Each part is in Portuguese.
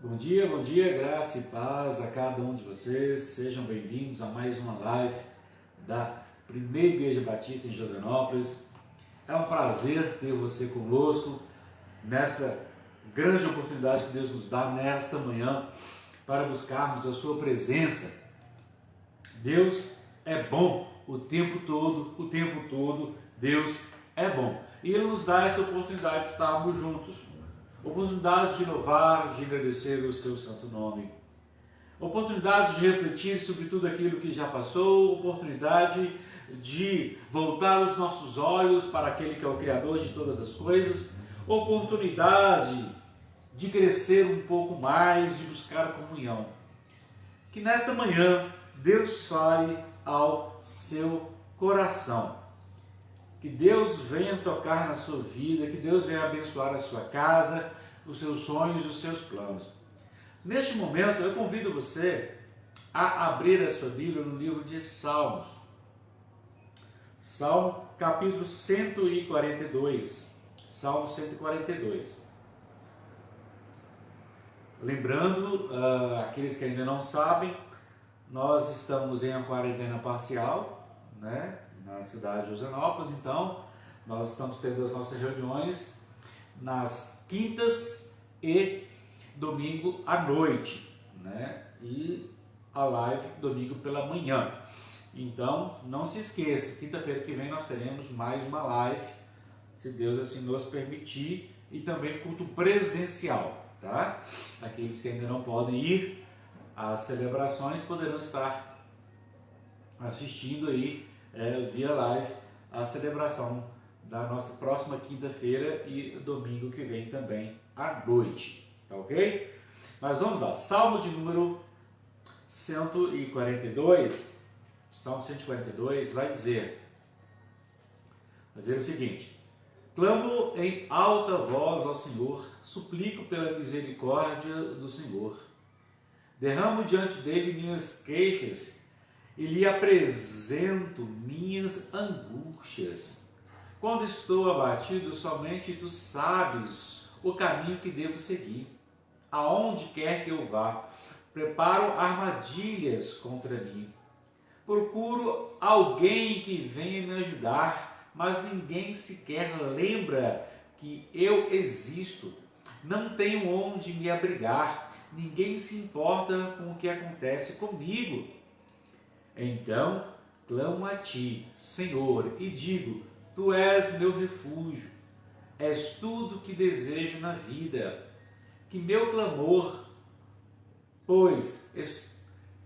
Bom dia, graça e paz a cada um de vocês. Sejam bem-vindos a mais uma live da Primeira Igreja Batista em Josenópolis. É um prazer ter você conosco nessa grande oportunidade que Deus nos dá nesta manhã para buscarmos a sua presença. Deus é bom o tempo todo Deus é bom. E Ele nos dá essa oportunidade de estarmos juntos. Oportunidade de louvar, de agradecer o seu santo nome. Oportunidade de refletir sobre tudo aquilo que já passou. Oportunidade de voltar os nossos olhos para aquele que é o Criador de todas as coisas. Oportunidade de crescer um pouco mais, de buscar a comunhão. Que nesta manhã Deus fale ao seu coração. Que Deus venha tocar na sua vida, que Deus venha abençoar a sua casa, os seus sonhos e os seus planos. Neste momento, eu convido você a abrir a sua Bíblia no livro de Salmos. Salmo capítulo 142. Salmo 142. Lembrando, aqueles que ainda não sabem, nós estamos em uma quarentena parcial, né? Na cidade de Josenópolis, então nós estamos tendo as nossas reuniões nas quintas e domingo à noite, né? E a live domingo pela manhã. Então não se esqueça, quinta-feira que vem nós teremos mais uma live, se Deus assim nos permitir, e também culto presencial, tá? Aqueles que ainda não podem ir às celebrações poderão estar assistindo aí via live a celebração da nossa próxima quinta-feira e domingo que vem também à noite, tá ok? Mas vamos lá, Salmo de número 142, Salmo 142 vai dizer o seguinte: clamo em alta voz ao Senhor, suplico pela misericórdia do Senhor, derramo diante dele minhas queixas e lhe apresento minhas angústias. Quando estou abatido, somente tu sabes o caminho que devo seguir. Aonde quer que eu vá, preparo armadilhas contra mim. Procuro alguém que venha me ajudar, mas ninguém sequer lembra que eu existo. Não tenho onde me abrigar, ninguém se importa com o que acontece comigo. Então clamo a ti, Senhor, e digo: tu és meu refúgio, és tudo que desejo na vida. Que meu clamor,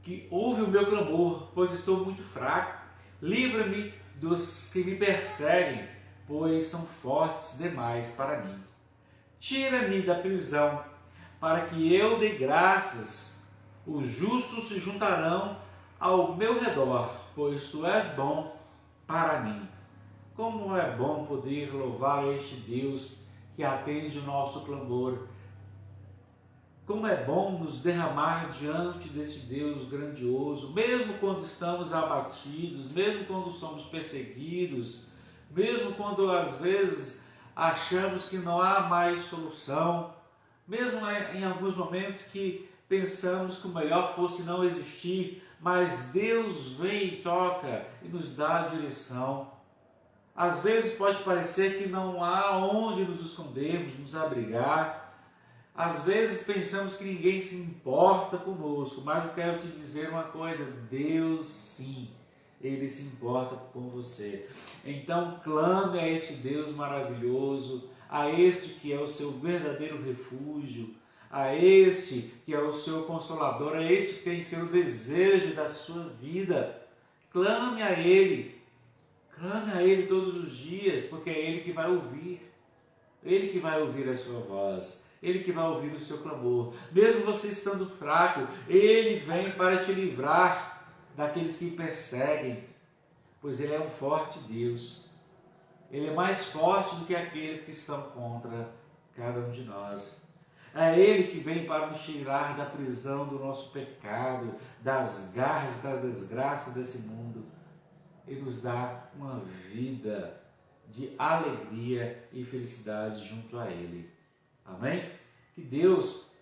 que ouve o meu clamor, pois estou muito fraco. Livra-me dos que me perseguem, pois são fortes demais para mim. Tira-me da prisão, para que eu dê graças. Os justos se juntarão ao meu redor, pois tu és bom para mim. Como é bom poder louvar este Deus que atende o nosso clamor. Como é bom nos derramar diante desse Deus grandioso, mesmo quando estamos abatidos, mesmo quando somos perseguidos, mesmo quando às vezes achamos que não há mais solução, mesmo em alguns momentos que pensamos que o melhor fosse não existir, mas Deus vem e toca e nos dá a direção. Às vezes pode parecer que não há onde nos escondermos, nos abrigar. Às vezes pensamos que ninguém se importa conosco, mas eu quero te dizer uma coisa: Deus sim, Ele se importa com você. Então clame a este Deus maravilhoso, a este que é o seu verdadeiro refúgio, a este que é o seu consolador, a este que tem que ser o desejo da sua vida. Clame a Ele todos os dias, porque é Ele que vai ouvir. Ele que vai ouvir a sua voz, Ele que vai ouvir o seu clamor. Mesmo você estando fraco, Ele vem para te livrar daqueles que perseguem, pois Ele é um forte Deus. Ele é mais forte do que aqueles que estão contra cada um de nós. É Ele que vem para nos tirar da prisão do nosso pecado, das garras da desgraça desse mundo. Ele nos dá uma vida de alegria e felicidade junto a Ele. Amém? Que Deus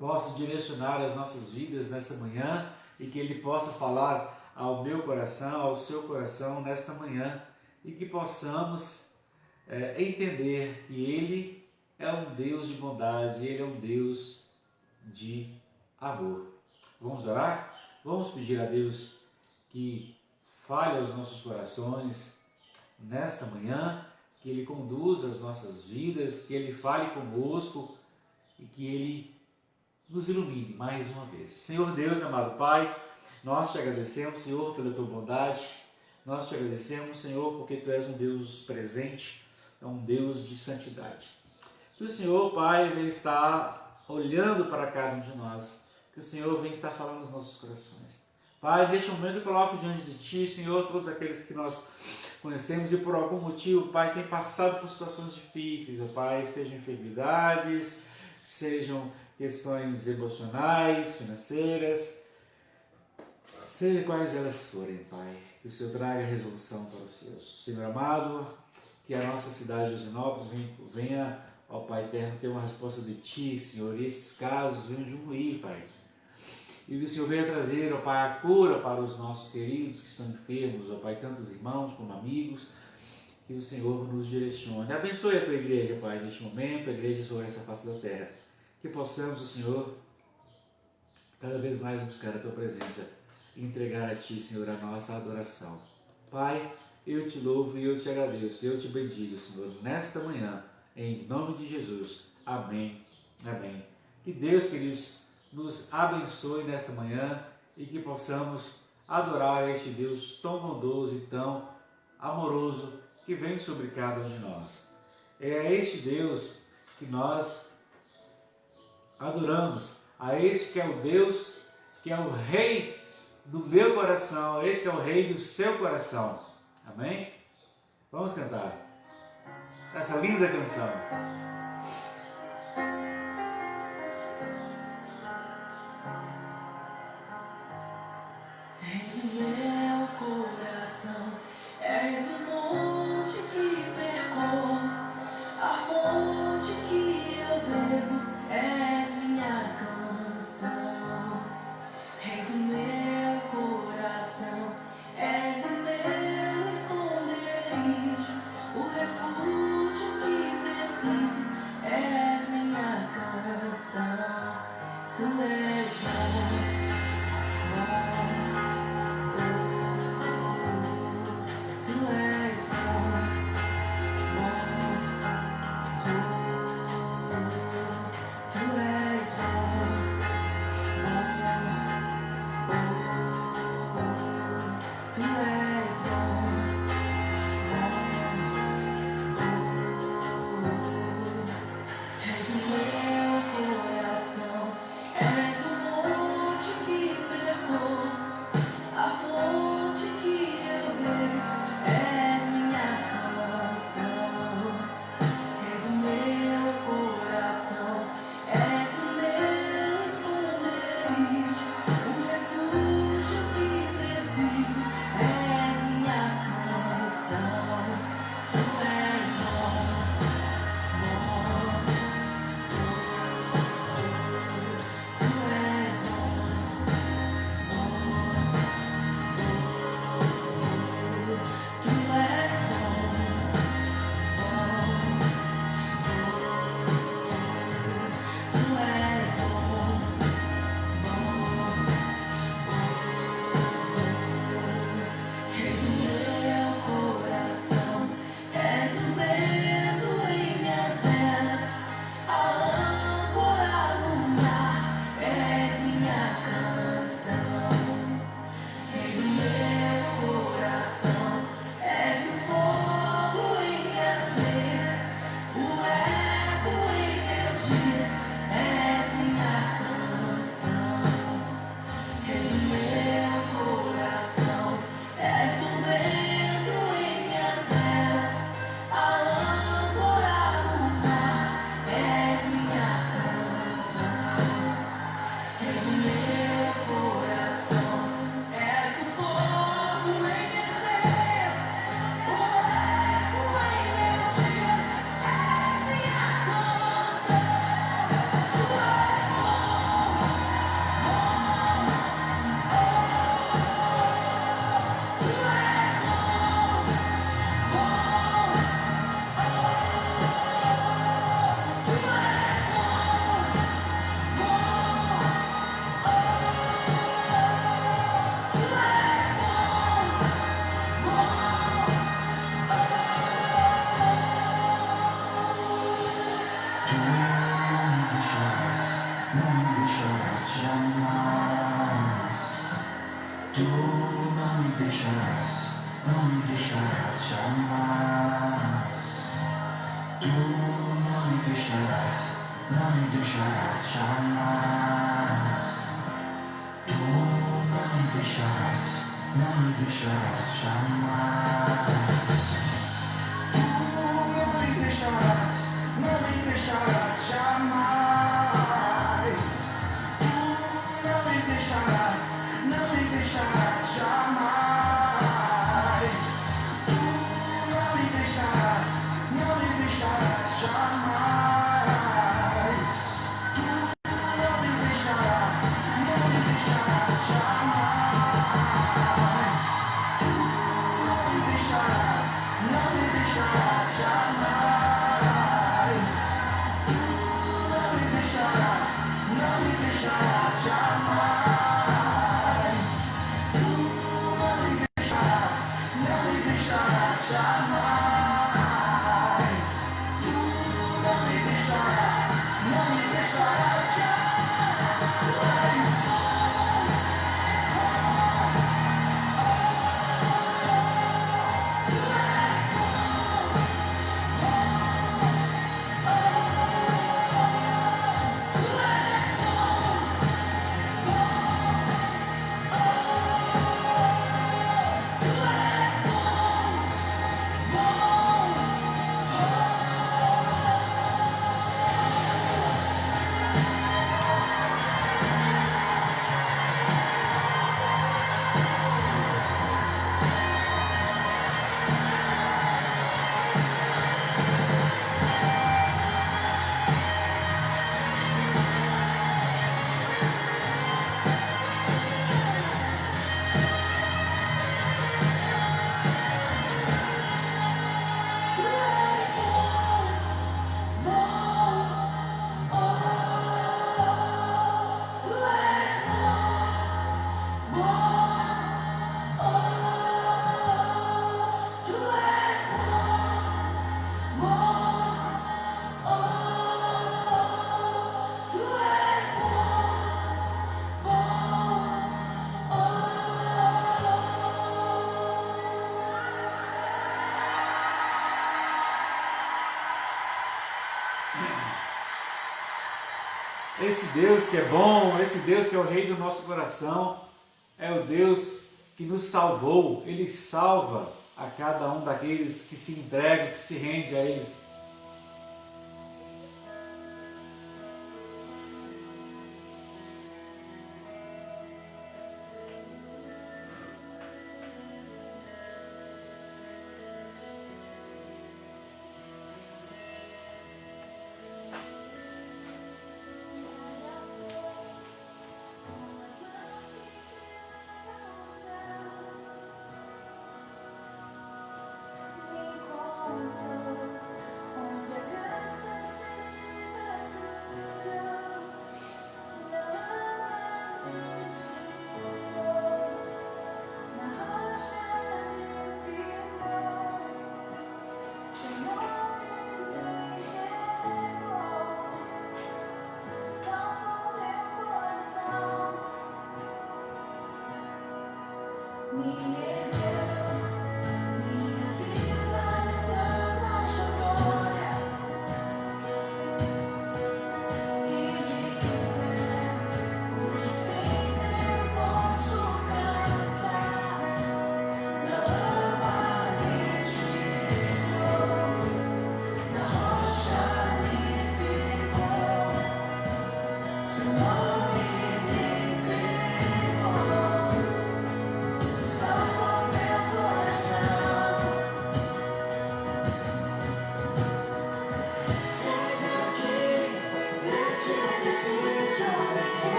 possa direcionar as nossas vidas nessa manhã e que Ele possa falar ao meu coração, ao seu coração nesta manhã e que possamos entender que Ele é um Deus de bondade, Ele é um Deus de amor. Vamos orar? Vamos pedir a Deus que fale aos nossos corações nesta manhã, que Ele conduza as nossas vidas, que Ele fale conosco e que Ele nos ilumine mais uma vez. Senhor Deus, amado Pai, nós te agradecemos, Senhor, pela tua bondade. Nós te agradecemos, Senhor, porque tu és um Deus presente, é um Deus de santidade. Que o Senhor, Pai, vem estar olhando para cada um de nós, que o Senhor vem estar falando nos nossos corações. Pai, neste momento eu coloco diante de Ti, Senhor, todos aqueles que nós conhecemos e por algum motivo, Pai, têm passado por situações difíceis, ó Pai, sejam enfermidades, sejam questões emocionais, financeiras, seja quais elas forem, Pai, que o Senhor traga resolução para os seus. Senhor amado, que a nossa cidade de Josinópolis venha, ó Pai eterno, ter uma resposta de Ti, Senhor, e esses casos venham diminuir, Pai. E que o Senhor venha trazer, ó Pai, a cura para os nossos queridos que estão enfermos, ó Pai, tanto os irmãos como amigos, que o Senhor nos direcione. Abençoe a Tua igreja, Pai, neste momento, a igreja sobre essa face da terra. Que possamos, o Senhor, cada vez mais buscar a Tua presença e entregar a Ti, Senhor, a nossa adoração. Pai, eu Te louvo e eu Te agradeço, eu Te bendigo, Senhor, nesta manhã, em nome de Jesus. Amém. Amém. Que Deus, queridos, nos abençoe nesta manhã e que possamos adorar este Deus tão bondoso e tão amoroso que vem sobre cada um de nós. É a este Deus que nós adoramos, a esse que é o Deus, que é o Rei do meu coração, esse que é o Rei do seu coração. Amém? Vamos cantar essa linda canção. Rei do meu coração, és o monte que percorro, a fonte que eu bebo, és minha canção. Rei do meu coração, és o meu esconderijo, o refúgio que preciso. não me deixarás jamais. Tu não me deixarás, não me deixarás jamais. Tu não me deixarás, não me deixarás jamais. Tu não me deixarás, não me deixarás jamais. Tu não me deixarás, não me deixarás jamais. Tu não me deixarás, não me deixarás jamais. Tu não me deixarás, não me deixarás jamais. Tu não me deixarás, não me deixarás jamais. Tu não me deixarás, não me deixarás jamais. Tu não me deixarás, não me deixarás jamais. Tu não me deixarás, não me deixarás jamais. Esse Deus que é bom, esse Deus que é o Rei do nosso coração, é o Deus que nos salvou. Ele salva a cada um daqueles que se entregam, que se rende a eles.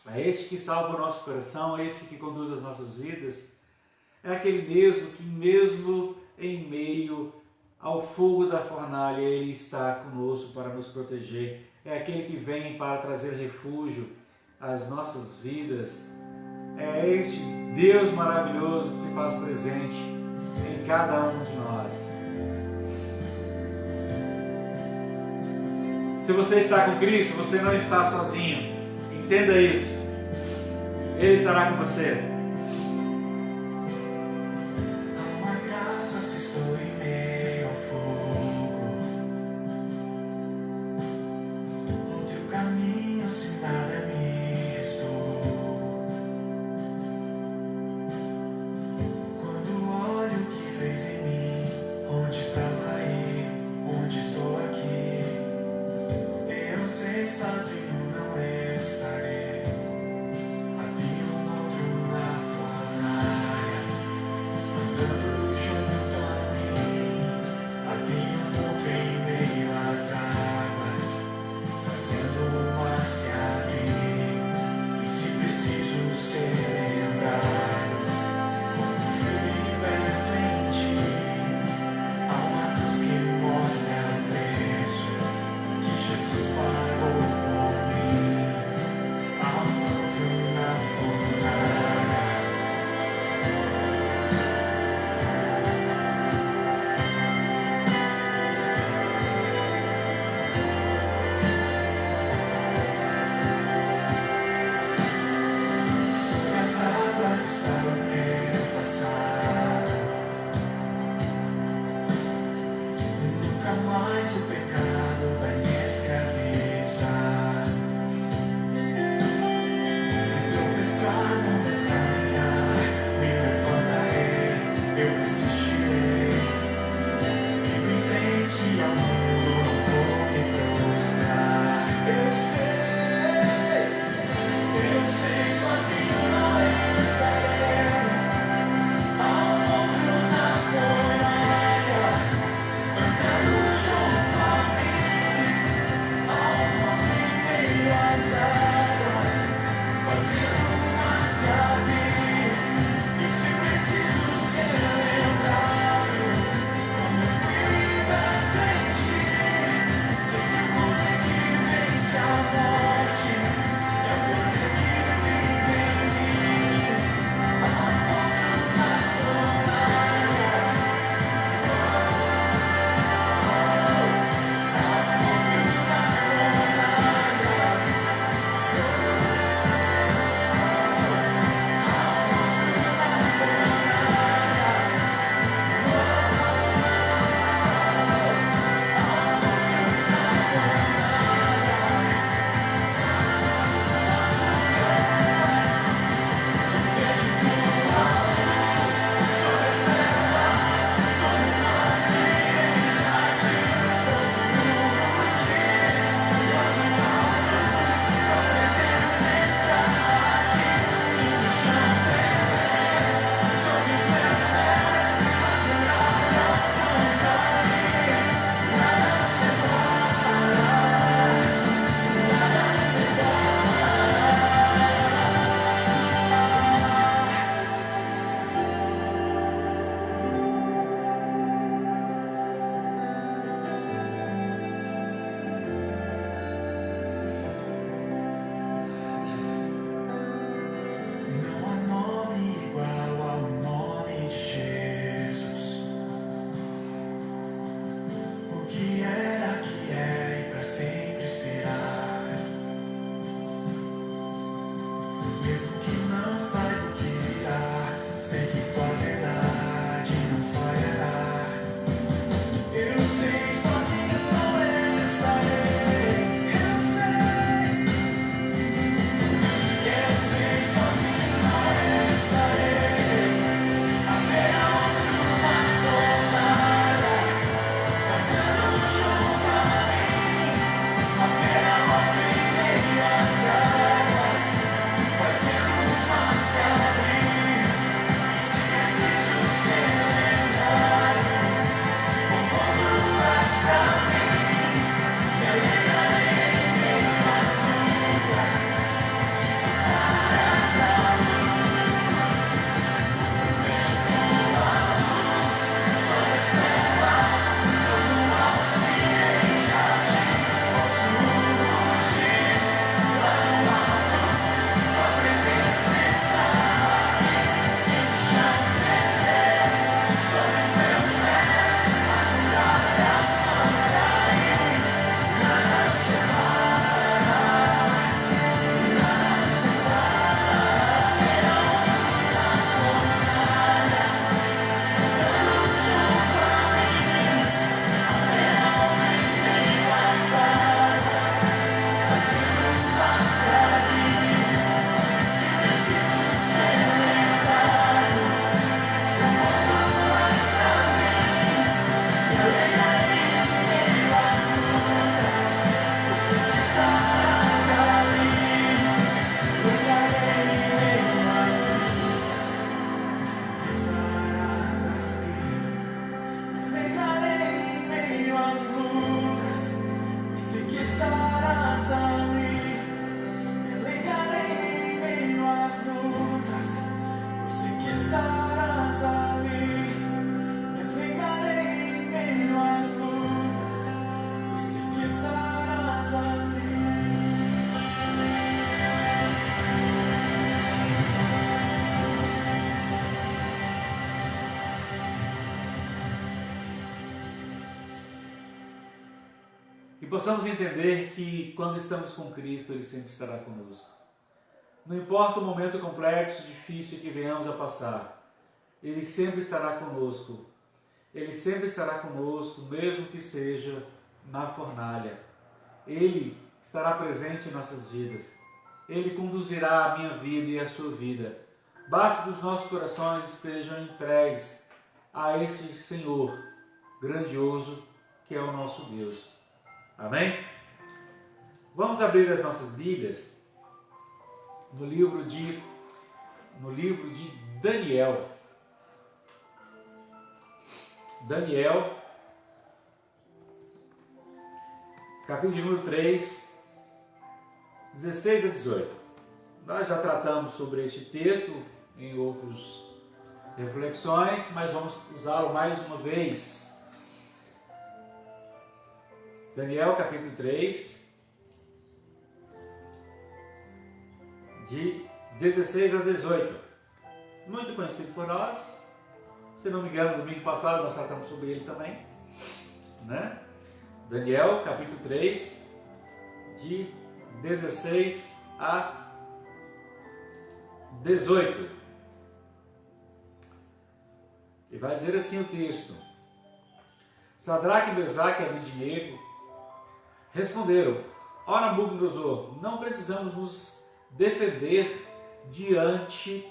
a este que salva o nosso coração, a este que conduz as nossas vidas, é aquele mesmo que mesmo em meio ao fogo da fornalha Ele está conosco para nos proteger. É aquele que vem para trazer refúgio às nossas vidas. É este Deus maravilhoso que se faz presente em cada um de nós. Se você está com Cristo, você não está sozinho. Entenda isso. Ele estará com você. Há uma graça se estou em meio ao fogo. No teu caminho se nada me restou. Quando olho o que fez em mim, onde estava aí, onde estou aqui, eu sei sozinho não estarei. Havia outro lado. possamos entender que quando estamos com Cristo, Ele sempre estará conosco. Não importa o momento complexo, difícil que venhamos a passar, Ele sempre estará conosco. Ele sempre estará conosco, mesmo que seja na fornalha. Ele estará presente em nossas vidas. Ele conduzirá a minha vida e a sua vida. Basta que os nossos corações estejam entregues a esse Senhor grandioso que é o nosso Deus. Amém? Vamos abrir as nossas Bíblias no livro de Daniel. Daniel, capítulo de número 3, 16 a 18. Nós já tratamos sobre este texto em outras reflexões, mas vamos usá-lo mais uma vez. Daniel, capítulo 3, de 16 a 18. Muito conhecido por nós. Se não me engano, no domingo passado nós tratamos sobre ele também, né? Daniel, capítulo 3, de 16 a 18. E vai dizer assim o texto: Sadraque, Mesaque e Abednego responderam: Ó Nabucodonosor, não precisamos nos defender diante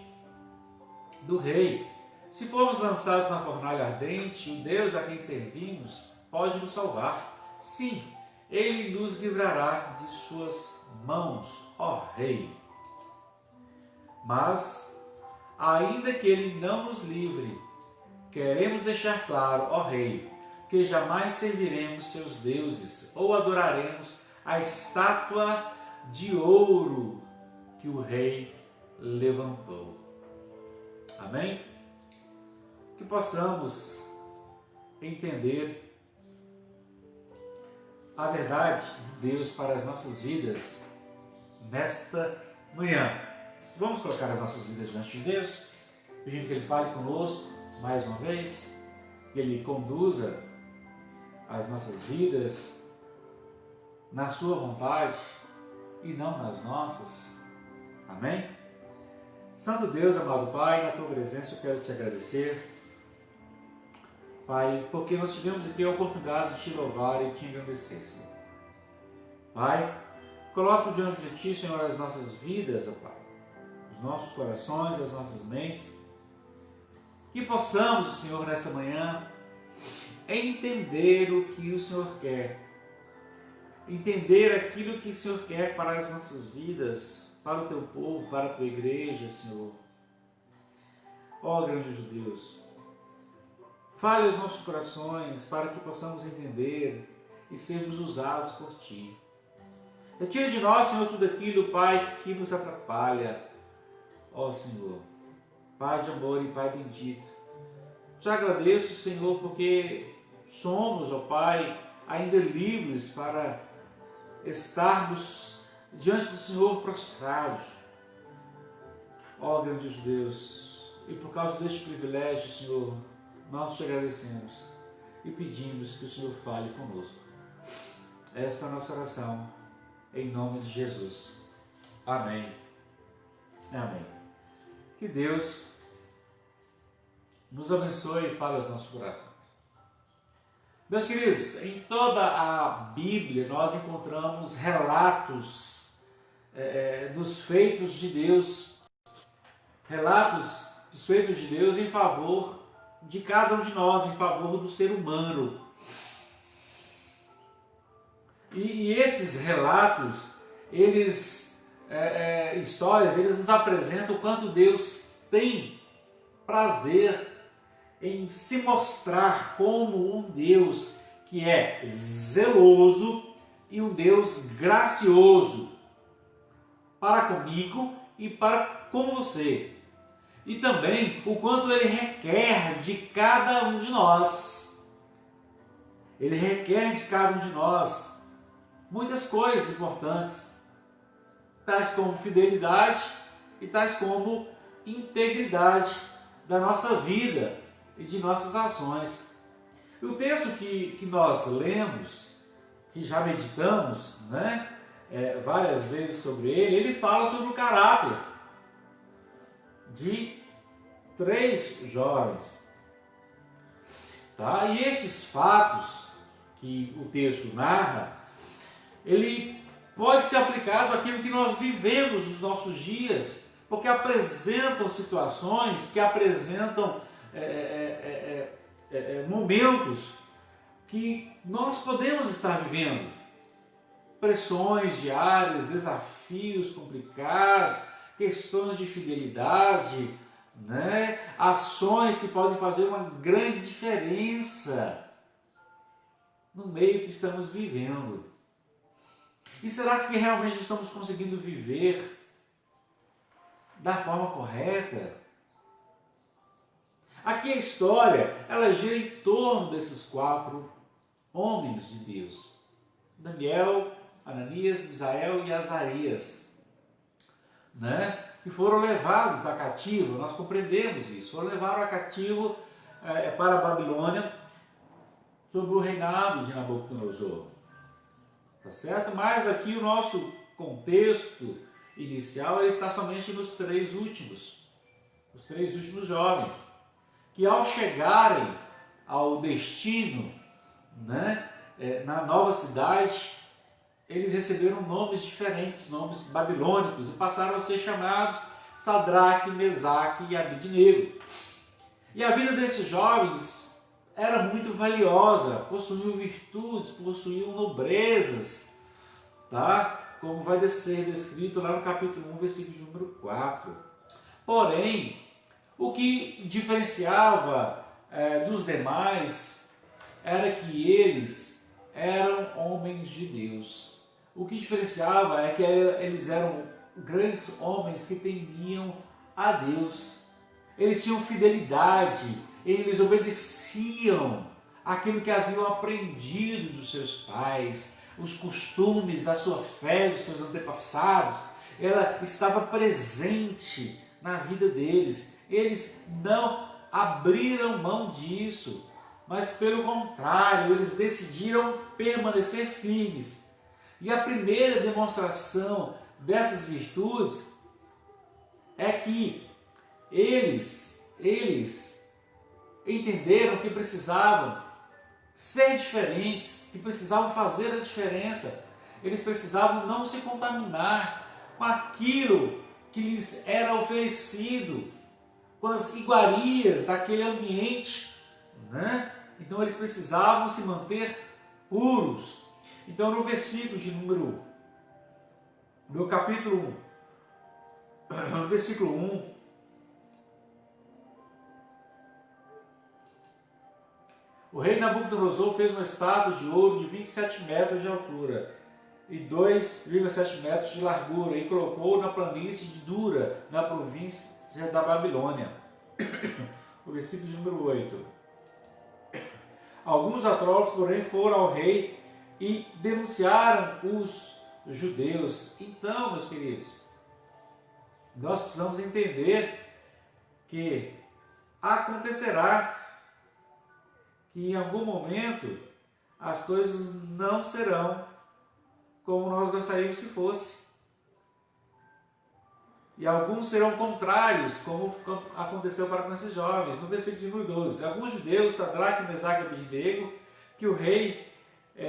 do rei. Se formos lançados na fornalha ardente, o Deus a quem servimos pode nos salvar. Sim, Ele nos livrará de suas mãos, ó Rei. Mas, ainda que Ele não nos livre, queremos deixar claro, ó Rei, que jamais serviremos seus deuses ou adoraremos a estátua de ouro que o Rei levantou. Amém? Que possamos entender a verdade de Deus para as nossas vidas nesta manhã. Vamos colocar as nossas vidas diante de Deus, pedindo que Ele fale conosco mais uma vez, que Ele conduza as nossas vidas na sua vontade e não nas nossas. Amém? Santo Deus, amado Pai, na Tua presença eu quero Te agradecer, Pai, porque nós tivemos aqui a oportunidade de Te louvar e Te engrandecer, Senhor. Pai, coloco diante de Ti, Senhor, as nossas vidas, ó Pai, os nossos corações, as nossas mentes, que possamos, Senhor, nesta manhã, entender o que o Senhor quer, entender aquilo que o Senhor quer para as nossas vidas, para o Teu povo, para a Tua igreja, Senhor. Ó grande Deus, fale aos nossos corações para que possamos entender e sermos usados por Ti. Retire de nós, Senhor, tudo aquilo, Pai, que nos atrapalha. Ó Senhor, Pai de amor e Pai bendito, Te agradeço, Senhor, porque somos, ó Pai, ainda livres para estarmos diante do Senhor prostrados. Ó grande Deus, e por causa deste privilégio, Senhor, nós Te agradecemos e pedimos que o Senhor fale conosco. Esta é a nossa oração, em nome de Jesus. Amém. Amém. Que Deus nos abençoe e fale aos nossos corações. Meus queridos, em toda a Bíblia nós encontramos relatos dos feitos de Deus, relatos dos feitos de Deus em favor de cada um de nós, em favor do ser humano. E esses relatos, histórias, eles nos apresentam o quanto Deus tem prazer em se mostrar como um Deus que é zeloso e um Deus gracioso para comigo e para com você. E também o quanto Ele requer de cada um de nós. Ele requer de cada um de nós muitas coisas importantes, tais como fidelidade e tais como integridade da nossa vida e de nossas ações. E o texto que nós lemos que já meditamos, né, várias vezes sobre ele, ele fala sobre o caráter de 3 jovens. Tá? E esses fatos que o texto narra, ele pode ser aplicado àquilo que nós vivemos nos nossos dias, porque apresentam situações que apresentam momentos que nós podemos estar vivendo. Pressões diárias, desafios complicados, questões de fidelidade, né? Ações que podem fazer uma grande diferença no meio que estamos vivendo. E será que realmente estamos conseguindo viver da forma correta? Aqui a história, ela gira em torno desses 4 homens de Deus: Daniel, Ananias, Misael e Azarias, né? Que foram levados a cativo. Nós compreendemos isso, foram levados a cativo para a Babilônia, sob o reinado de Nabucodonosor, tá certo? Mas aqui o nosso contexto inicial ele está somente nos 3 últimos, os 3 últimos jovens, que ao chegarem ao destino, né, na nova cidade, eles receberam nomes diferentes, nomes babilônicos, e passaram a ser chamados Sadraque, Mesaque e Abidnego. E a vida desses jovens era muito valiosa, possuíam virtudes, possuíam nobrezas, tá? Como vai ser descrito lá no capítulo 1, versículo de número 4. Porém, o que diferenciava dos demais era que eles eram homens de Deus. O que diferenciava é que eles eram grandes homens que temiam a Deus. Eles tinham fidelidade, eles obedeciam aquilo que haviam aprendido dos seus pais, os costumes da sua fé, dos seus antepassados. Ela estava presente na vida deles. Eles não abriram mão disso, mas pelo contrário, eles decidiram permanecer firmes. E a primeira demonstração dessas virtudes é que eles entenderam que precisavam ser diferentes, que precisavam fazer a diferença. Eles precisavam não se contaminar com aquilo que lhes era oferecido, com as iguarias daquele ambiente, né? Então eles precisavam se manter puros. Então no versículo de número, no capítulo 1, no versículo 1, o rei Nabucodonosor fez uma estátua de ouro de 27 metros de altura e 2,7 metros de largura e colocou na planície de Dura, na província da Babilônia. O versículo de número 8. Alguns astrólogos, porém, foram ao rei e denunciaram os judeus. Então, meus queridos, nós precisamos entender que acontecerá que em algum momento as coisas não serão como nós gostaríamos que fosse. E alguns serão contrários, como aconteceu para esses jovens. No versículo de número 12, alguns judeus, Sadraque, Mesaque e Abidnego, que o rei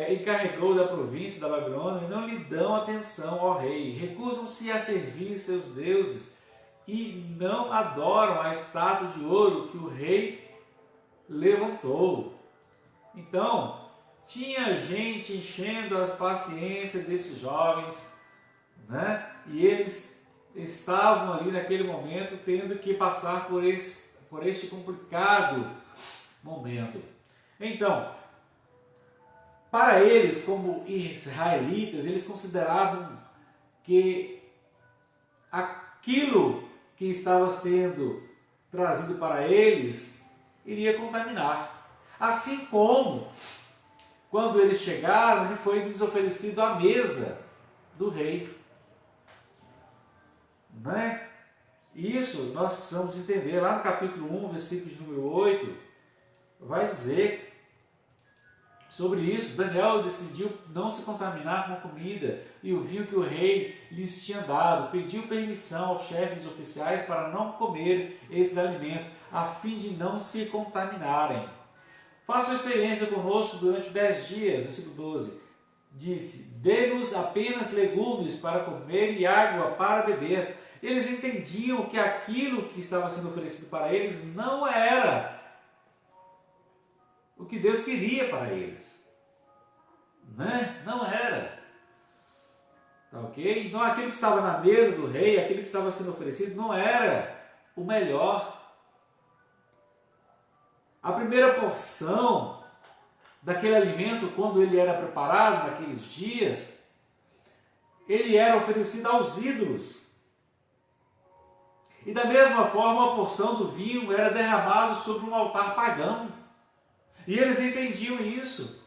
encarregou da província da Babilônia, não lhe dão atenção ao rei, recusam-se a servir seus deuses e não adoram a estátua de ouro que o rei levantou. Então, tinha gente enchendo as paciências desses jovens, né? E eles estavam ali naquele momento tendo que passar por este complicado momento. Então, para eles, como israelitas, eles consideravam que aquilo que estava sendo trazido para eles iria contaminar. Assim como, quando eles chegaram, lhe foi lhes oferecido a mesa do rei. Né? Isso nós precisamos entender. Lá no capítulo 1, versículo de número 8, vai dizer Sobre isso, Daniel decidiu não se contaminar com a comida e o vinho que o rei lhes tinha dado. Pediu permissão aos chefes oficiais para não comer esses alimentos, a fim de não se contaminarem. Faça uma experiência conosco durante 10 dias, versículo 12. Disse, dê-nos apenas legumes para comer e água para beber. Eles entendiam que aquilo que estava sendo oferecido para eles não era o que Deus queria para eles. Né? Não era. Tá ok? Então aquilo que estava na mesa do rei, aquilo que estava sendo oferecido, não era o melhor. A primeira porção daquele alimento, quando ele era preparado naqueles dias, ele era oferecido aos ídolos. E da mesma forma, a porção do vinho era derramado sobre um altar pagão. E eles entendiam isso.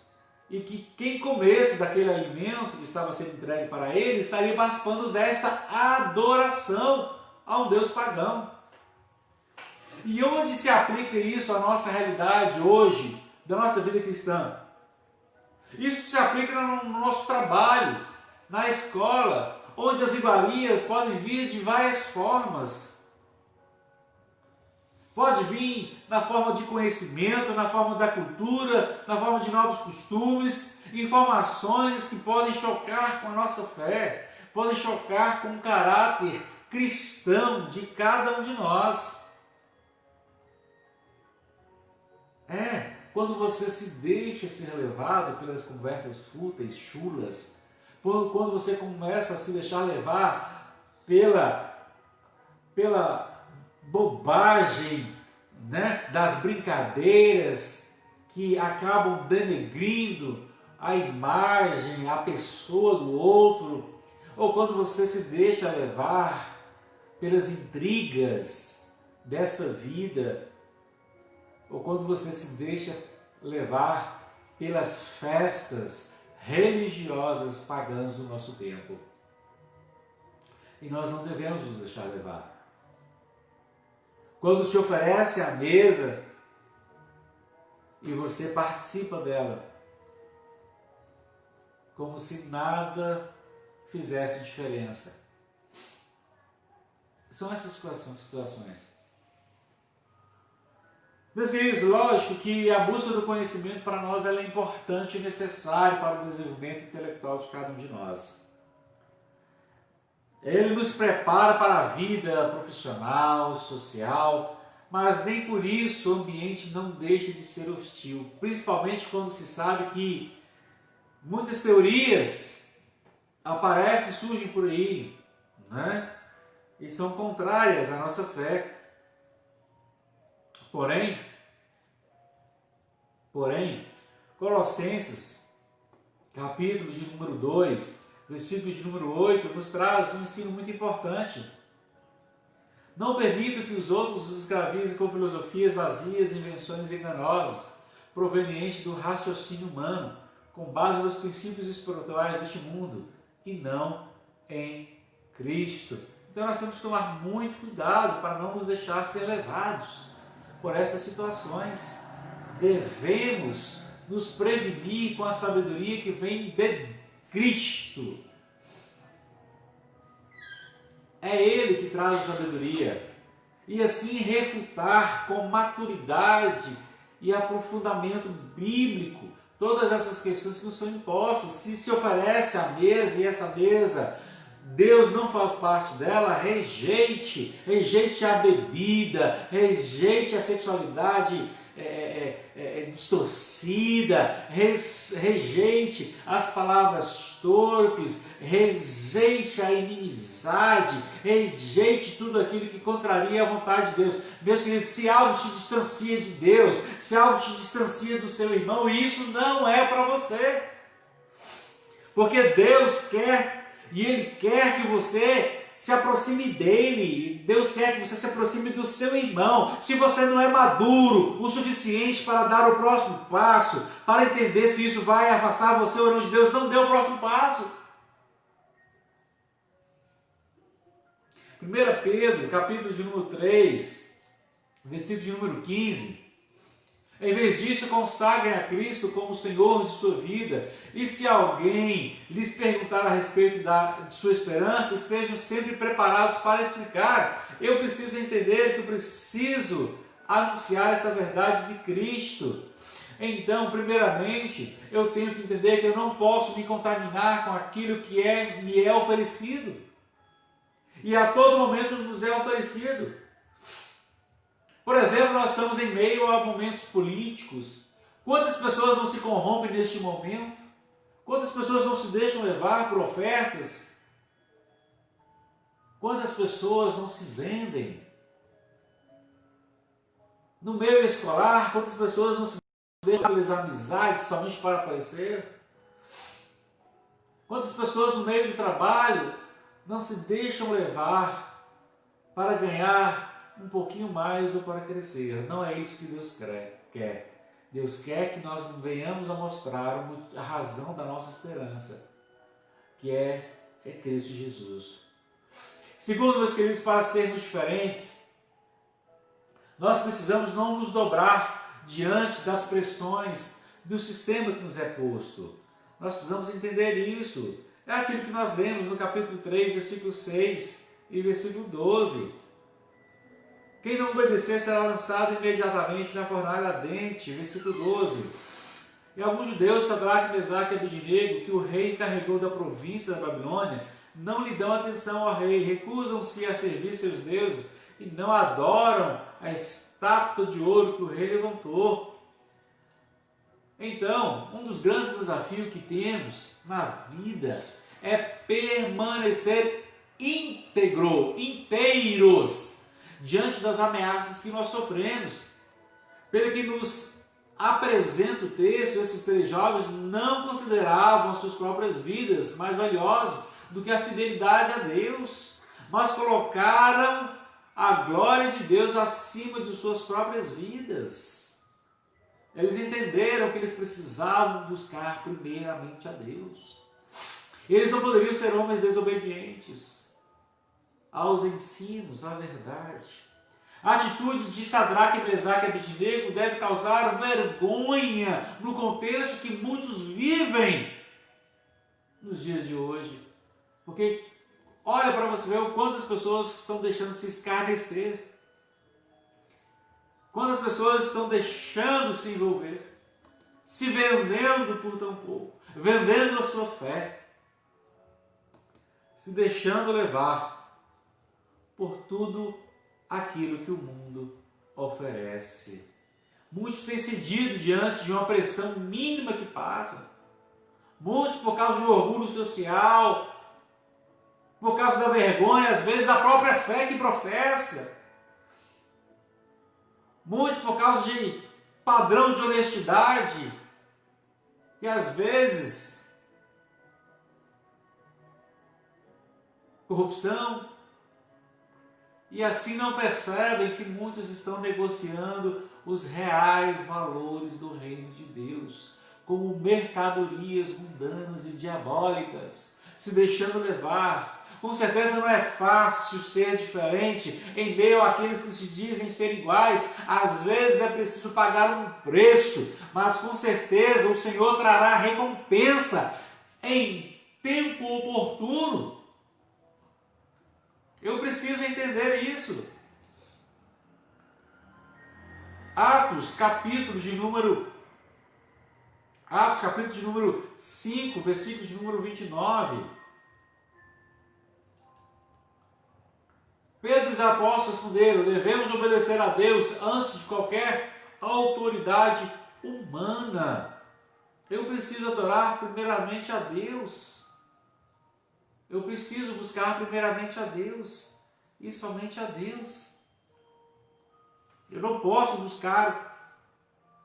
E que quem comesse daquele alimento que estava sendo entregue para ele, estaria participando desta adoração a um Deus pagão. E onde se aplica isso à nossa realidade hoje, da nossa vida cristã? Isso se aplica no nosso trabalho, na escola, onde as iguarias podem vir de várias formas. Pode vir na forma de conhecimento, na forma da cultura, na forma de novos costumes, informações que podem chocar com a nossa fé, podem chocar com o caráter cristão de cada um de nós. Quando você se deixa ser levado pelas conversas fúteis, chulas, quando você começa a se deixar levar pela bobagem, né, das brincadeiras que acabam denegrindo a imagem, a pessoa do outro, ou quando você se deixa levar pelas intrigas desta vida, ou quando você se deixa levar pelas festas religiosas pagãs do nosso tempo. E nós não devemos nos deixar levar. Quando te oferece a mesa e você participa dela, como se nada fizesse diferença. São essas situações. Meus queridos, lógico que a busca do conhecimento para nós ela é importante e necessária para o desenvolvimento intelectual de cada um de nós. Ele nos prepara para a vida profissional, social, mas nem por isso o ambiente não deixa de ser hostil, principalmente quando se sabe que muitas teorias aparecem, surgem por aí, né? E são contrárias à nossa fé. Porém, Colossenses, capítulo de número 2, versículo de número 8, nos traz um ensino muito importante. Não permita que os outros os escravizem com filosofias vazias e invenções enganosas, provenientes do raciocínio humano, com base nos princípios espirituais deste mundo, e não em Cristo. Então nós temos que tomar muito cuidado para não nos deixar ser levados por essas situações. Devemos nos prevenir com a sabedoria que vem de Cristo. É Ele que traz a sabedoria. E assim refutar com maturidade e aprofundamento bíblico todas essas questões que nos são impostas. Se oferece a mesa e essa mesa Deus não faz parte dela, rejeite a bebida, rejeite a sexualidade distorcida, rejeite as palavras torpes, rejeite a inimizade, rejeite tudo aquilo que contraria a vontade de Deus. Meus queridos, se algo te distancia de Deus, se algo te distancia do seu irmão, isso não é para você. Porque Deus quer, e Ele quer que você se aproxime dele. Deus quer que você se aproxime do seu irmão. Se você não é maduro o suficiente para dar o próximo passo, para entender se isso vai afastar você ou não de Deus, não dê o próximo passo. 1 Pedro, capítulo de número 3, versículo de número 15. Em vez disso, consagrem a Cristo como Senhor de sua vida. E se alguém lhes perguntar a respeito de sua esperança, estejam sempre preparados para explicar. Eu preciso entender que eu preciso anunciar esta verdade de Cristo. Então, primeiramente, eu tenho que entender que eu não posso me contaminar com aquilo que me é oferecido. E a todo momento nos é oferecido. Por exemplo, nós estamos em meio a momentos políticos. Quantas pessoas não se corrompem neste momento? Quantas pessoas não se deixam levar por ofertas? Quantas pessoas não se vendem? No meio escolar, quantas pessoas não se deixam pelas amizades somente para aparecer? Quantas pessoas no meio do trabalho não se deixam levar para ganhar um pouquinho mais ou para crescer? Não é isso que Deus quer. Deus quer que nós venhamos a mostrar a razão da nossa esperança, que é Cristo Jesus. Segundo, meus queridos, para sermos diferentes, nós precisamos não nos dobrar diante das pressões do sistema que nos é posto. Nós precisamos entender isso. É aquilo que nós lemos no capítulo 3, versículo 6 e versículo 12. Quem não obedecer será lançado imediatamente na fornalha ardente. Versículo 12. E alguns judeus, Sadraque, Mesaque e Abednego, que o rei encarregou da província da Babilônia, não lhe dão atenção ao rei, recusam-se a servir seus deuses e não adoram a estátua de ouro que o rei levantou. Então, um dos grandes desafios que temos na vida é permanecer inteiros, diante das ameaças que nós sofremos. Pelo que nos apresenta o texto, esses 3 jovens não consideravam as suas próprias vidas mais valiosas do que a fidelidade a Deus, mas colocaram a glória de Deus acima de suas próprias vidas. Eles entenderam que eles precisavam buscar primeiramente a Deus. Eles não poderiam ser homens desobedientes aos ensinos, à verdade. A atitude de Sadraque, Mesaque e Abednego deve causar vergonha no contexto que muitos vivem nos dias de hoje. Porque olha para você ver o quanto as pessoas estão deixando se escarnecer. Quantas pessoas estão deixando se envolver, se vendendo por tão pouco, vendendo a sua fé, se deixando levar por tudo aquilo que o mundo oferece. Muitos têm cedido diante de uma pressão mínima que passa. Muitos, por causa de orgulho social, por causa da vergonha, às vezes da própria fé que professa. Muitos por causa de padrão de honestidade, que às vezes corrupção, e assim não percebem que muitos estão negociando os reais valores do reino de Deus como mercadorias mundanas e diabólicas, se deixando levar. Com certeza não é fácil ser diferente em meio àqueles que se dizem ser iguais. Às vezes é preciso pagar um preço, mas com certeza o Senhor trará recompensa em tempo oportuno. Eu preciso entender isso. Atos, capítulo de número 5, versículo de número 29. Pedro e os apóstolos responderam: devemos obedecer a Deus antes de qualquer autoridade humana. Eu preciso adorar primeiramente a Deus. Eu preciso buscar primeiramente a Deus e somente a Deus. Eu não posso buscar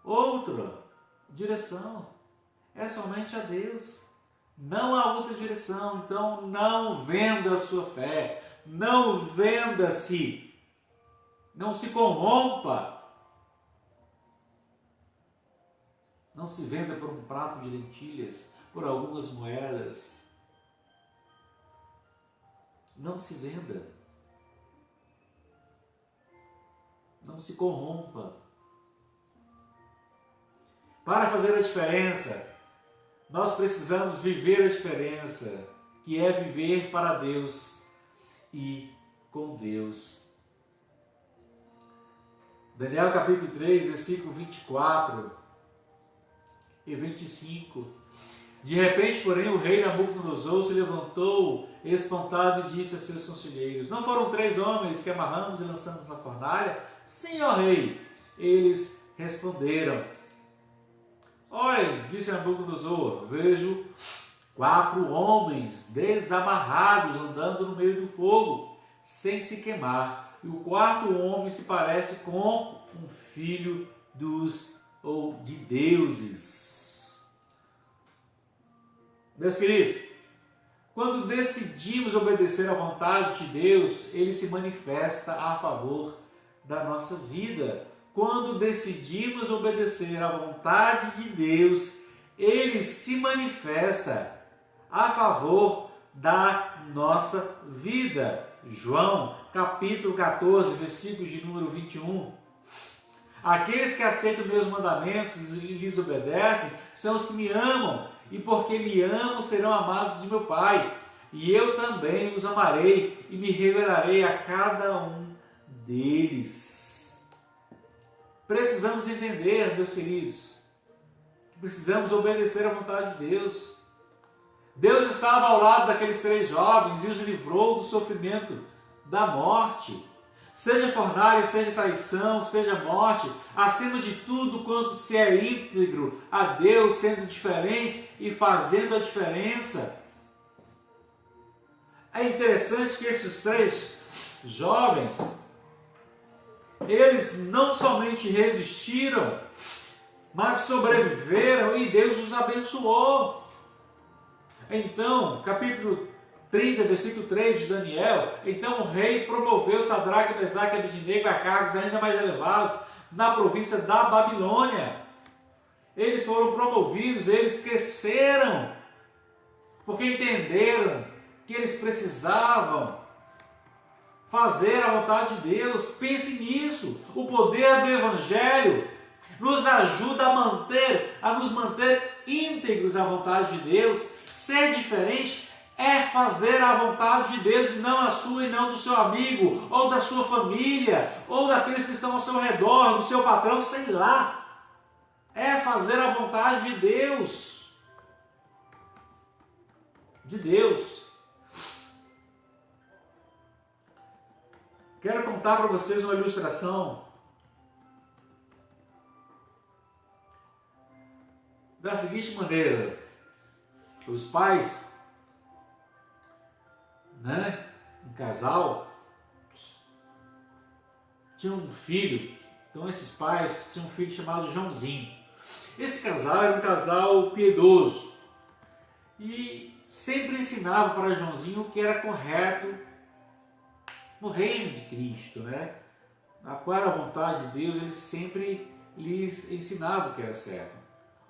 outra direção. É somente a Deus. Não há outra direção. Então não venda a sua fé. Não venda-se. Não se corrompa. Não se venda por um prato de lentilhas, por algumas moedas. Não se venda. Não se corrompa. Para fazer a diferença, nós precisamos viver a diferença, que é viver para Deus e com Deus. Daniel capítulo 3, versículo 24 e 25. De repente, porém, o rei Nabucodonosor se levantou espantado e disse a seus conselheiros: não foram 3 homens que amarramos e lançamos na fornalha? Sim, ó rei. Eles responderam: olha, disse Nabucodonosor, vejo 4 homens desamarrados andando no meio do fogo, sem se queimar. E o 4º homem se parece com um filho de deuses. Meus queridos, quando decidimos obedecer à vontade de Deus, Ele se manifesta a favor da nossa vida. Quando decidimos obedecer à vontade de Deus, Ele se manifesta a favor da nossa vida. João, capítulo 14, versículos de número 21. Aqueles que aceitam meus mandamentos e lhes obedecem são os que me amam, e porque me amam serão amados de meu Pai, e eu também os amarei e me revelarei a cada um deles. Precisamos entender, meus queridos, que precisamos obedecer à vontade de Deus. Deus estava ao lado daqueles 3 jovens e os livrou do sofrimento da morte. Seja fornalha, seja traição, seja morte, acima de tudo quanto se é íntegro a Deus, sendo diferentes e fazendo a diferença. É interessante que esses 3 jovens, eles não somente resistiram, mas sobreviveram e Deus os abençoou. Então, capítulo 30, versículo 3 de Daniel, então o rei promoveu Sadraque, Mesaque e Abednego a cargos ainda mais elevados na província da Babilônia. Eles foram promovidos, eles cresceram, porque entenderam que eles precisavam fazer a vontade de Deus. Pense nisso. O poder do Evangelho nos ajuda a nos manter íntegros à vontade de Deus. Ser diferente é fazer a vontade de Deus, e não a sua e não do seu amigo, ou da sua família, ou daqueles que estão ao seu redor, do seu patrão, sei lá. É fazer a vontade de Deus. De Deus. Quero contar para vocês uma ilustração da seguinte maneira. Os pais, um casal, tinham um filho. Então esses pais tinham um filho chamado Joãozinho. Esse casal era um casal piedoso e sempre ensinava para Joãozinho o que era correto no reino de Cristo, A qual era a vontade de Deus, eles sempre lhes ensinavam o que era certo.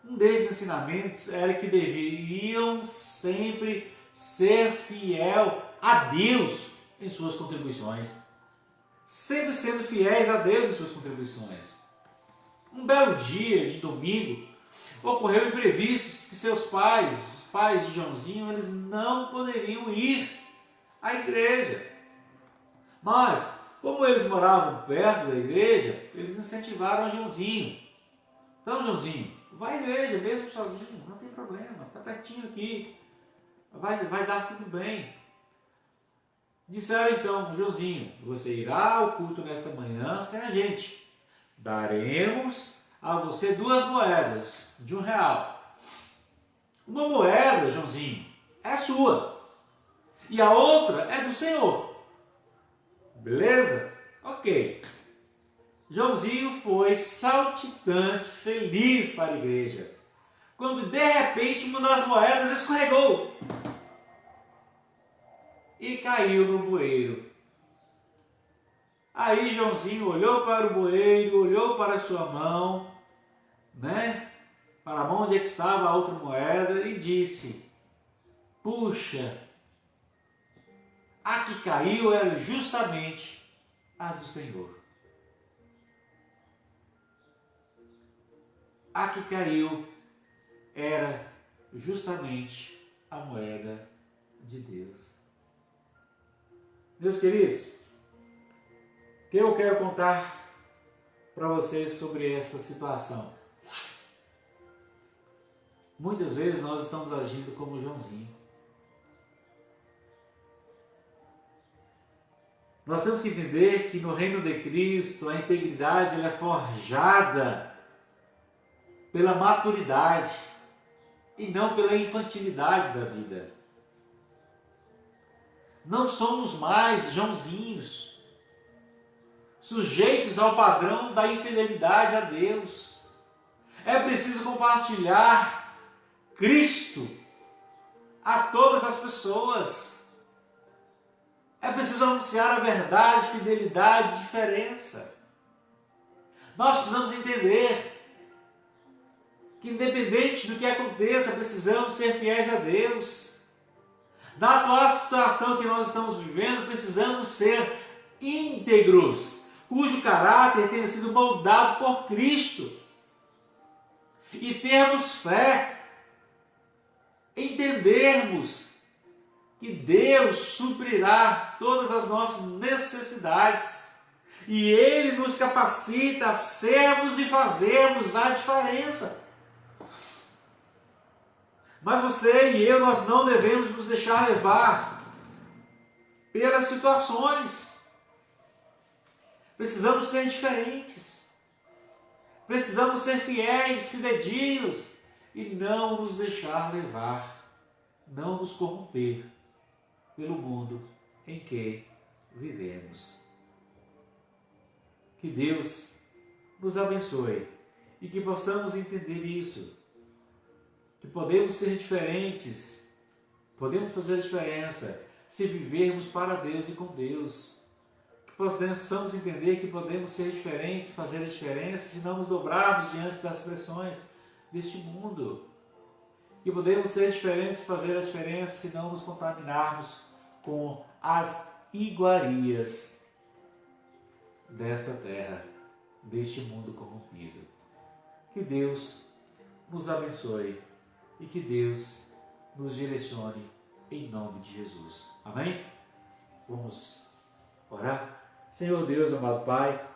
Um desses ensinamentos era que deveriam sempre ser fiel a Deus em suas contribuições. Sempre sendo fiéis a Deus em suas contribuições. Um belo dia de domingo, ocorreu imprevistos que seus pais, os pais de Joãozinho, eles não poderiam ir à igreja. Mas, como eles moravam perto da igreja, eles incentivaram a Joãozinho. Então, Joãozinho, vai à igreja, mesmo sozinho, não tem problema, está pertinho aqui, vai dar tudo bem. Disseram então, Joãozinho, você irá ao culto nesta manhã sem a gente. Daremos a você 2 moedas de R$1. Uma moeda, Joãozinho, é sua, e a outra é do Senhor. Beleza? Ok. Joãozinho foi saltitante, feliz para a igreja, quando de repente uma das moedas escorregou e caiu no bueiro. Aí Joãozinho olhou para o bueiro, olhou para a sua mão, para a mão onde estava a outra moeda e disse: puxa, a que caiu era justamente a do Senhor. a que caiu era justamente a moeda de Deus. Meus queridos, o que eu quero contar para vocês sobre essa situação? Muitas vezes nós estamos agindo como Joãozinho. Nós temos que entender que no reino de Cristo a integridade ela é forjada pela maturidade e não pela infantilidade da vida. Não somos mais Joãozinhos, sujeitos ao padrão da infidelidade a Deus. É preciso compartilhar Cristo a todas as pessoas. É preciso anunciar a verdade, fidelidade, diferença. Nós precisamos entender que, independente do que aconteça, precisamos ser fiéis a Deus. Na atual situação que nós estamos vivendo, precisamos ser íntegros, cujo caráter tenha sido moldado por Cristo. E termos fé, entendermos que Deus suprirá todas as nossas necessidades e Ele nos capacita a sermos e fazermos a diferença. Mas você e eu, nós não devemos nos deixar levar pelas situações. Precisamos ser diferentes. Precisamos ser fiéis, fidedignos e não nos deixar levar, não nos corromper pelo mundo em que vivemos. Que Deus nos abençoe e que possamos entender isso, que podemos ser diferentes, podemos fazer a diferença se vivermos para Deus e com Deus. Que possamos entender que podemos ser diferentes, fazer a diferença se não nos dobrarmos diante das pressões deste mundo. Que podemos ser diferentes, fazer a diferença se não nos contaminarmos com as iguarias desta terra, deste mundo corrompido. Que Deus nos abençoe e que Deus nos direcione em nome de Jesus. Amém? Vamos orar? Senhor Deus, amado Pai,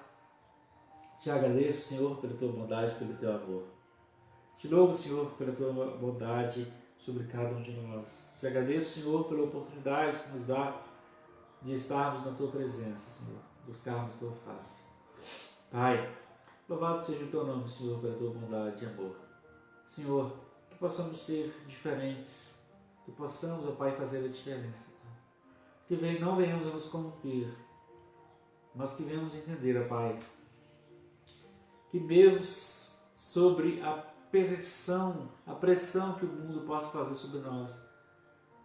te agradeço, Senhor, pela tua bondade, pelo teu amor. Te louvo, Senhor, pela tua bondade sobre cada um de nós. Te agradeço, Senhor, pela oportunidade que nos dá de estarmos na tua presença, Senhor, buscarmos a tua face. Pai, louvado seja o teu nome, Senhor, pela tua bondade e amor. Senhor, que possamos ser diferentes, que possamos, ó Pai, fazer a diferença. Que não venhamos a nos corromper, mas que venhamos entender, ó Pai, que mesmo sobre a pressão que o mundo possa fazer sobre nós,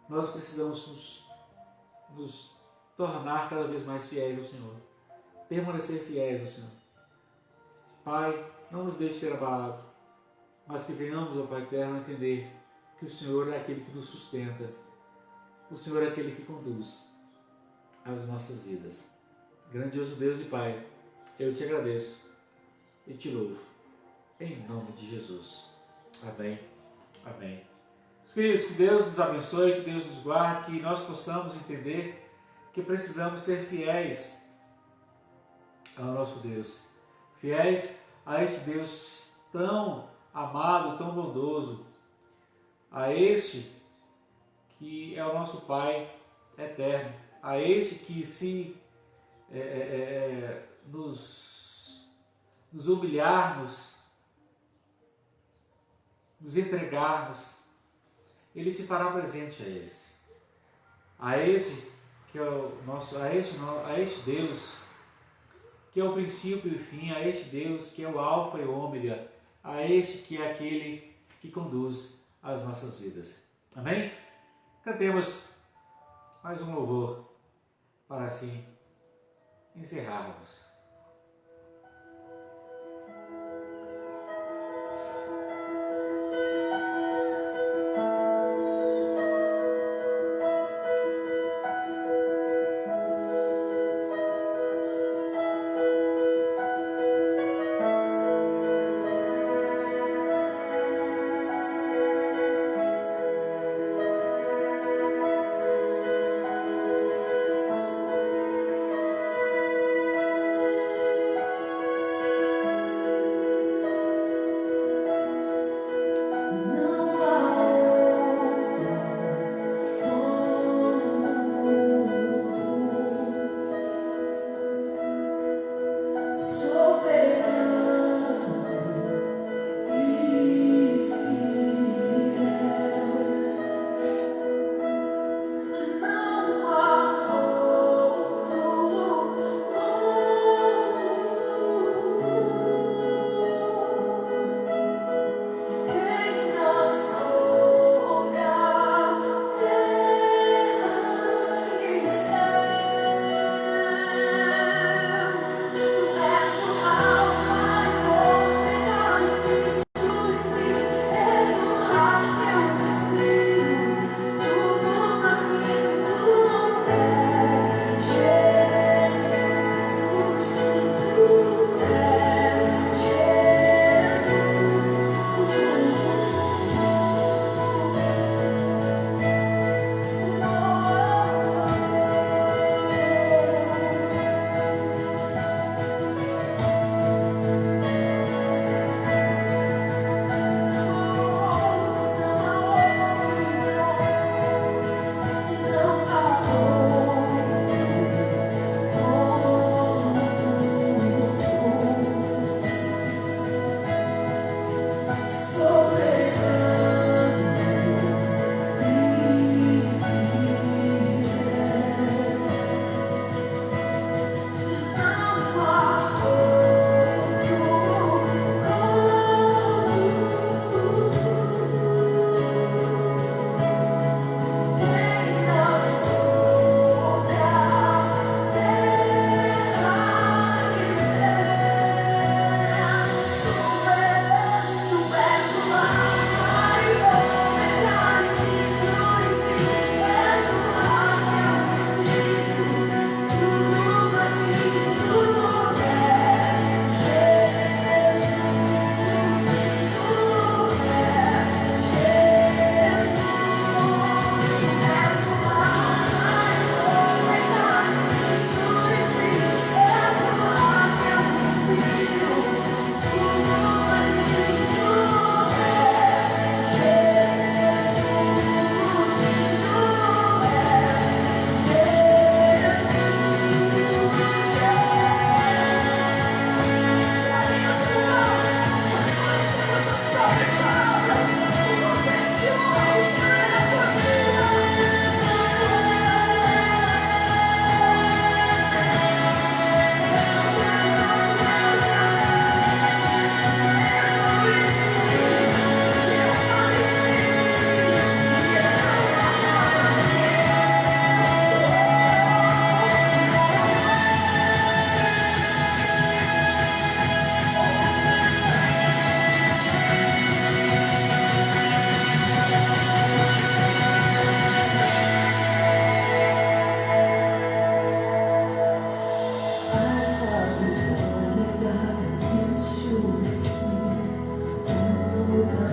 nós precisamos nos tornar cada vez mais fiéis ao Senhor, permanecer fiéis ao Senhor. Pai, não nos deixe ser abalados, mas que venhamos, ó Pai eterno, a entender que o Senhor é aquele que nos sustenta, o Senhor é aquele que conduz as nossas vidas. Grandioso Deus e Pai, eu te agradeço e te louvo. Em nome de Jesus. Amém. Amém. Meus queridos, que Deus nos abençoe, que Deus nos guarde, que nós possamos entender que precisamos ser fiéis ao nosso Deus. Fiéis a este Deus tão amado, tão bondoso. A este que é o nosso Pai eterno. A este que se nos humilharmos, nos entregarmos, Ele se fará presente a esse que é o nosso, a este Deus que é o princípio e o fim, a este Deus que é o alfa e o ômega, a este que é aquele que conduz as nossas vidas. Amém? Cantemos mais um louvor para assim encerrarmos.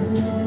Senhor.